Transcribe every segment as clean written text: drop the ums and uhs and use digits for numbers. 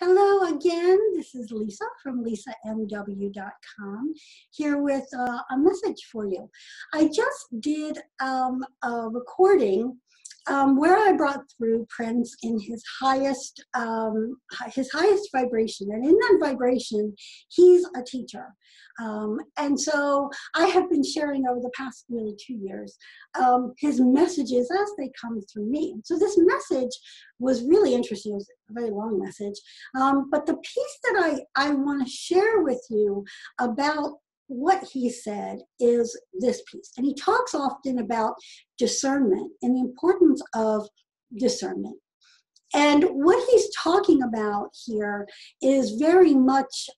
Hello again, this is Lisa from lisamw.com here with a message for you. I just did a recording where I brought through Prince in his highest vibration, and in that vibration, he's a teacher. And so I have been sharing over the past really 2 years his messages as they come through me. So this message was really interesting. It was a very long message. But the piece that I want to share with you about what he said is this piece. And he talks often about discernment and the importance of discernment. And what he's talking about here is very much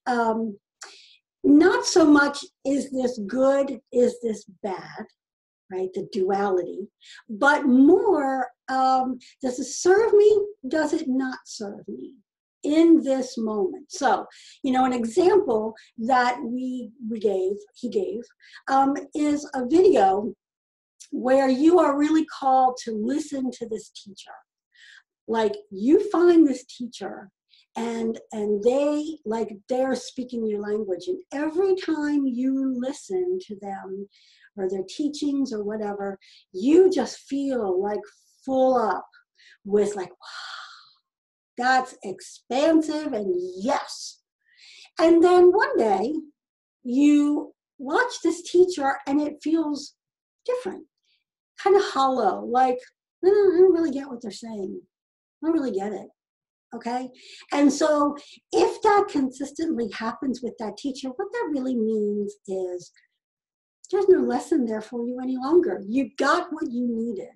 not so much, is this good, is this bad, right? The duality, but more, does it serve me? Does it not serve me in this moment? So, an example that he gave, is a video where you are really called to listen to this teacher. Like, you find this teacher and they're speaking your language, and every time you listen to them or their teachings or whatever, you just feel like full up with like, wow, that's expansive, and yes. And then one day you watch this teacher and it feels different, kind of hollow, like, I don't really get what they're saying. I don't really get it. Okay? And so if that consistently happens with that teacher, what that really means is there's no lesson there for you any longer. You got what you needed.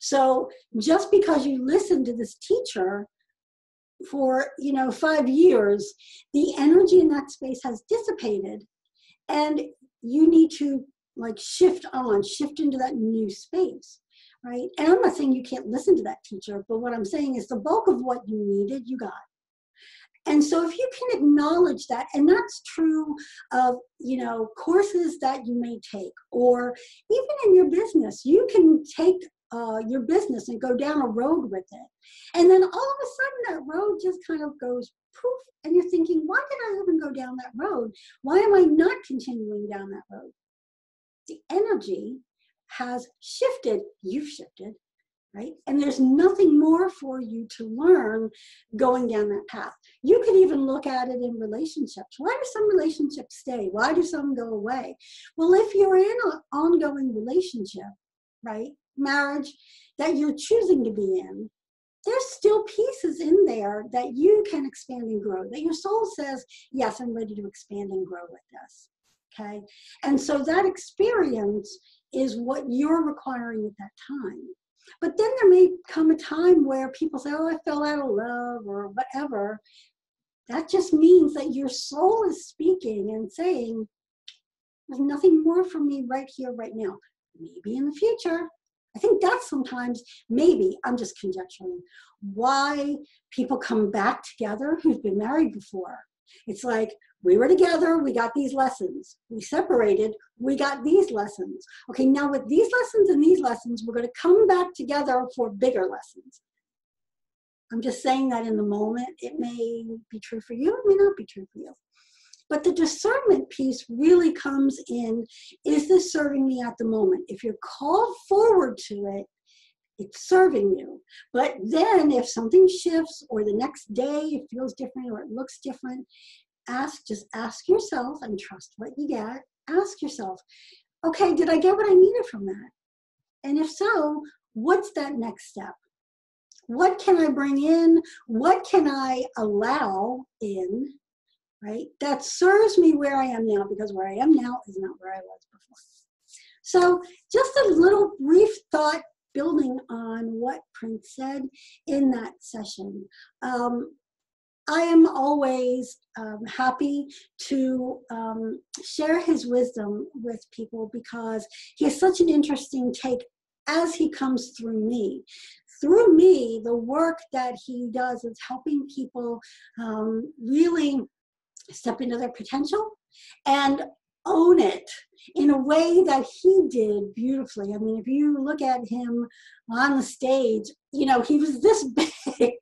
So just because you listened to this teacher for 5 years, the energy in that space has dissipated, and you need to shift into that new space. Right? And I'm not saying you can't listen to that teacher, but what I'm saying is the bulk of what you needed, you got. And so if you can acknowledge that, and that's true of, courses that you may take, or even in your business, you can take your business and go down a road with it. And then all of a sudden that road just kind of goes poof, and you're thinking, why did I even go down that road? Why am I not continuing down that road? The energy has shifted, you've shifted, right? And there's nothing more for you to learn going down that path. You could even look at it in relationships. Why do some relationships stay? Why do some go away? Well, if you're in an ongoing relationship, right, marriage that you're choosing to be in, there's still pieces in there that you can expand and grow, that your soul says, yes, I'm ready to expand and grow with this. Okay? And so that experience is what you're requiring at that time. But then there may come a time where people say, oh, I fell out of love or whatever. That just means that your soul is speaking and saying, there's nothing more for me right here, right now. Maybe in the future. I think that's sometimes, maybe, I'm just conjecturing, why people come back together who've been married before. It's like, we were together, we got these lessons. We separated, we got these lessons. Okay, now with these lessons and these lessons, we're going to come back together for bigger lessons. I'm just saying that in the moment. It may be true for you, it may not be true for you. But the discernment piece really comes in, is this serving me at the moment? If you're called forward to it, it's serving you. But then if something shifts, or the next day it feels different or it looks different, just ask yourself, and trust what you get. Ask yourself, okay, did I get what I needed from that? And if so, what's that next step? What can I bring in? What can I allow in, right? That serves me where I am now, because where I am now is not where I was before. So just a little brief thought building on what Prince said in that session. I am always happy to share his wisdom with people, because he has such an interesting take as he comes through me. Through me, the work that he does is helping people really step into their potential and own it in a way that he did beautifully. I mean, if you look at him on the stage, he was this big.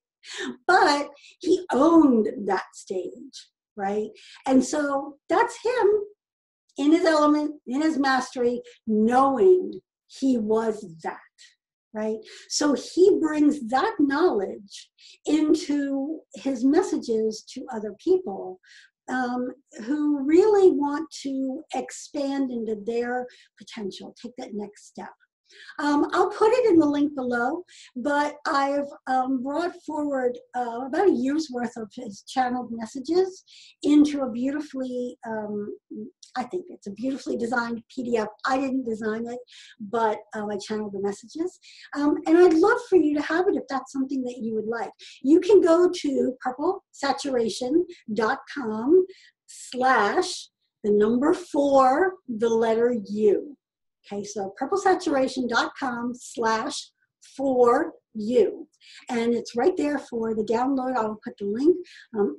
But he owned that stage, right? And so that's him in his element, in his mastery, knowing he was that, right? So he brings that knowledge into his messages to other people who really want to expand into their potential, take that next step. I'll put it in the link below, but I've brought forward about a year's worth of his channeled messages into a beautifully, I think it's a beautifully designed PDF. I didn't design it, but I channeled the messages. And I'd love for you to have it if that's something that you would like. You can go to purplesaturation.com/4U. Okay, so purplesaturation.com/4U. And it's right there for the download. I'll put the link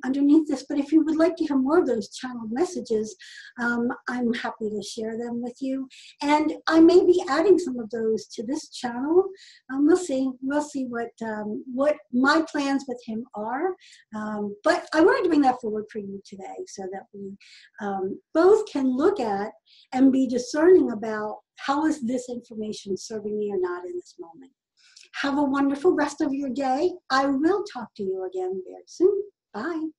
underneath this. But if you would like to hear more of those channeled messages, I'm happy to share them with you. And I may be adding some of those to this channel. We'll see. We'll see what my plans with him are. But I wanted to bring that forward for you today so that we both can look at and be discerning about how is this information serving me or not in this moment. Have a wonderful rest of your day. I will talk to you again very soon. Bye.